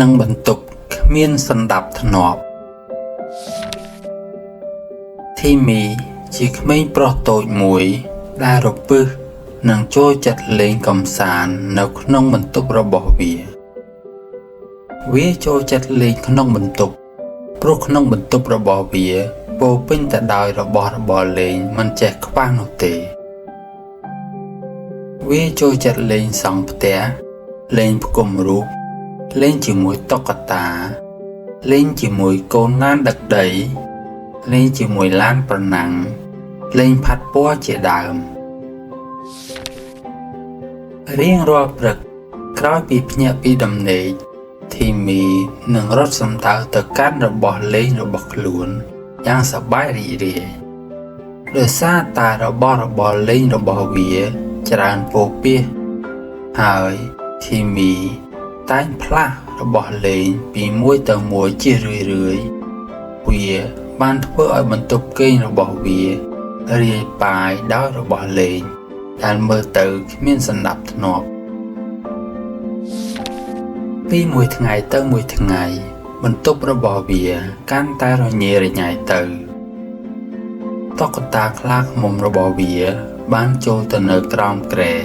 និងបន្ទប់គ្មានសណ្ដាប់ធ្នាប់ធីមីជាក្មេងប្រុសតូចមួយដែលរពឹសនិងចូលចិត្តលេងកម្សាន្តនៅក្នុងបន្ទប់របស់វាចូលចិត្តលេងក្នុងបន្ទប់ព្រោះក្នុងបន្ទប់របស់វាពោរពេញទៅដោយរបស់របរលេងមិនចេះខ្វះនោះទេវាចូលចិត្តលេងសង់ផ្ទះលេងផ្គុំរូបលេងជាមួយតុក្កតាលេងជាមួយកូនឡានដឹកដីលេងជាមួយឡានប្រណាំងលេងផាត់ពណ៌ជាដើមរៀងរាល់ព្រឹកក្រោយពីភ្ញាក់ពីដំណេកធីមីនឹងរត់សំដៅទៅកាន់របស់លេងរបស់ខ្លួនយ៉ាងសប្បាយរីករាយដោយសារតែរបស់លេងរបស់វាច្រើនពោពាសហើយធីមីតែងផ្លាស់របស់លេងពីមួយទៅមួយជារឿយៗវាបានធ្វើឲ្យបន្ទប់គេងរបស់វារាយប៉ាយដោយរបស់លេងដែលមើលទៅគ្មានសណ្ដាប់ធ្នាប់ពីមួយថ្ងៃទៅមួយថ្ងៃបន្ទប់របស់វាកាន់តែរញ៉េរញ៉ៃទៅតុក្កតាខ្លាឃ្មុំរបស់វាបានចូលទៅនៅក្រោមគ្រែ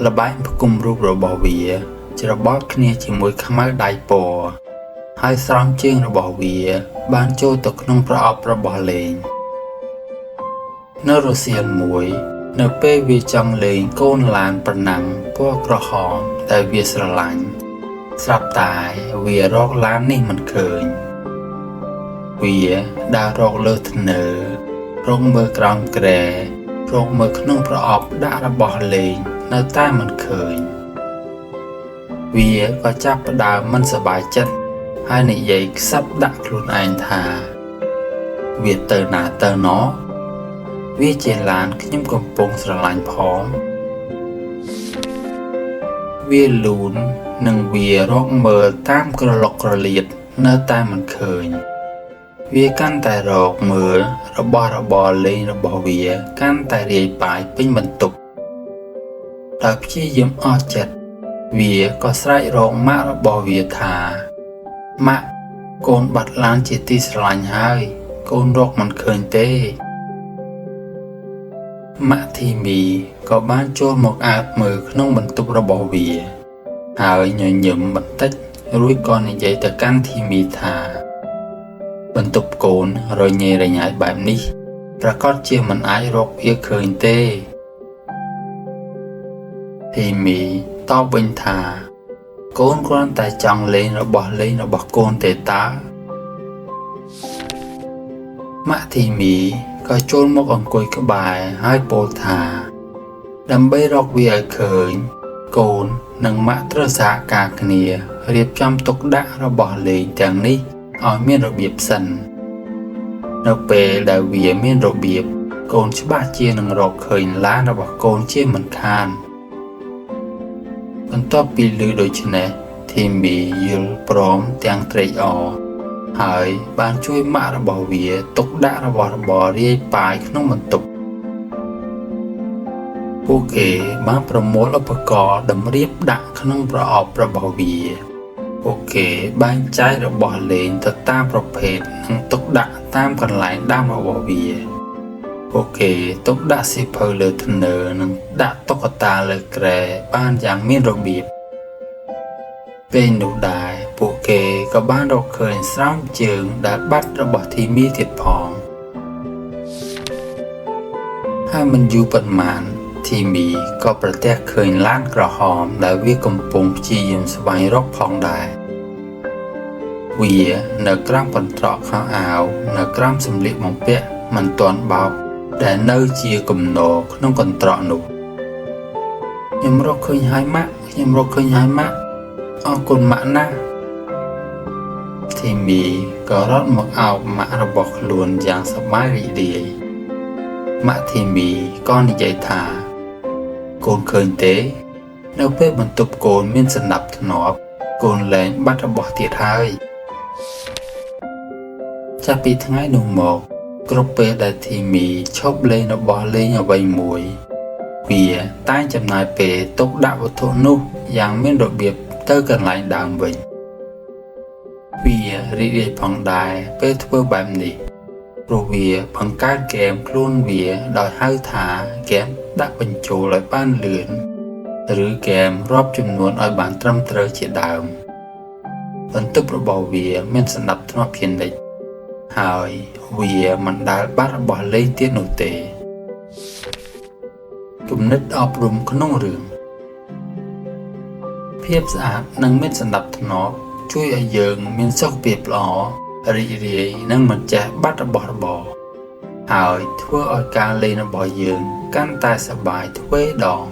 ល្បែងផ្គុំរូបរបស់វាច្របល់គ្នាជាមួយខ្មៅដៃពណ៌ហើយស្រោមជើងរបស់វាបានចូលទៅក្នុងប្រអប់របស់លេងនៅរសៀលមួយនៅពេលវាចង់លេងកូនឡានប្រណាំងពណ៌ក្រហមដែលវាស្រឡាញ់ស្រាប់តែវារកឡាននេះមិនឃើញវាដើររកលើធ្នើរកមើលក្រោមគ្រែរកមើលក្នុងប្រអប់ដាក់របស់លេងនៅតែមិនឃើញវាក៏ចាប់ផ្ដើមមិនសប្បាយចិត្តហើយនិយាយខ្សឹបដាក់ខ្លួនឯងថាវាទៅណាទៅណោះវាជាឡានខ្ញុំកំពុងស្រឡាញ់ផងវាលូននិងវារកមើលតាមក្រឡុកក្រលៀតនៅតែមិនឃើញវាកាន់តែរកមើលរបស់របរលេងរបស់វាកាន់តែរាយប៉ាយពេញបន្ទប់ដោយព្យាយាមអស់ចិត្តវាក៏ស្រែករកម៉ាក់របស់វាថាម៉ាក់កូនបាត់ឡានជាទីស្រឡាញ់ហើយកូនរកមិនឃើញទេម៉ាក់ធីមីក៏បានចូលមកអើបមើលក្នុងបន្ទប់របស់វាហើយញញឹមបន្តិចរួចក៏និយាយទៅកាន់ធីមីថាបន្ទប់កូនរញ៉េរញ៉ៃបែបនេះប្រកាសជាមិនអាចរកវាឃើញទេធីមីតបវិញថាកូនគ្រាន់តែចង់លេងរបស់កូនទេតាម៉ាក់ធីមីក៏ចូលមកអង្គុយក្បែរហើយពោលថាដើម្បីរកវាឲ្យឃើញកូននិងម៉ាក់ត្រូវសហការគ្នារៀបចំទុកដាក់របស់លេងទាំងនេះឲ្យមានរបៀបសិននៅពេលដែលវាមានរបៀបកូនច្បាស់ជានឹងរកឃើញឡានរបស់កូនជាមិនខានបន្ទាប់ពីឮដូច្នេះធីមីយល់ព្រមទាំងត្រេកអរហើយបានជួយម៉ាក់របស់វាទុកដាក់របស់របររាយប៉ាយក្នុងបន្ទប់ពួកគេបានប្រមូលឧបករណ៍តម្រៀបដាក់ក្នុងប្រអប់របស់វាពួកគេបែងចែករបស់លេងទៅតាមប្រភេទនិងទុកដាក់តាមកន្លែងដាំរបស់វាពួកគេទុកដាក់សៀវភៅលើធ្នើរនិងដាក់តុក្កតាលើគ្រែបានយ៉ាងមានរបៀបពេលនោះដែរពួកគេក៏បានរកឃើញស្រោមជើងដែលបាត់របស់ធីមីទៀតផងហើយមិនយូរប៉ុន្មានធីមីក៏ប្រទះឃើញឡានក្រហមដែលវាកំពុងព្យាយាមស្វែងរកផងដែរវានៅក្រោមកន្ត្រកខោអាវនៅក្រោមសម្លៀកបំពាក់មិនទាន់បោកដែលនៅជាគំនរក្នុងកន្ត្រកនោះខ្ញុំរកឃើញហើយម៉ាក់អរគុណម៉ាក់ណាស់ធីមីក៏រត់មកអោបម៉ាក់របស់ខ្លួនយ៉ាងសប្បាយរីករាយម៉ាក់ធីមីក៏និយាយថាកូនឃើញទេនៅពេលបន្ទប់កូនមានសណ្ដាប់ធ្នាប់កូនលែងបាត់របស់ទៀតហើយចាប់ពីថ្ងៃនោះមកគ្រប់ពេលដែលធីមីឈប់លេងរបស់លេងអ្វីមួយវាតែងចំណាយពេលទុកដាក់វត្ថុនោះយ៉ាងមានរបៀបទៅកន្លែងដើមវិញ រីករាយផងដែរពេលធ្វើបែបនេះព្រោះវាបង្កើតហ្គេមខ្លួនវាដោយហៅថាហ្គេមដាក់បញ្ចូលឲ្យបានលឿនឬហ្គេមរាប់ចំនួនឲ្យបានត្រឹមត្រូវជាដើមបន្ទប់របស់វាមានសណ្ដាប់ធ្នាប់ជានិច្ចហើយវាមិនដែលបាត់របស់លេងទៀតនោះទេគំនិតអប់រំក្នុងរឿងភាពស្អាតនិងមានសណ្ដាប់ធ្នាប់ជួយឲ្យយើងមានសុខភាពល្អរីករាយនិងមិនចេះបាត់របស់របរហើយធ្វើឲ្យការលេងរបស់យើងកាន់តែសប្បាយទ្វេដង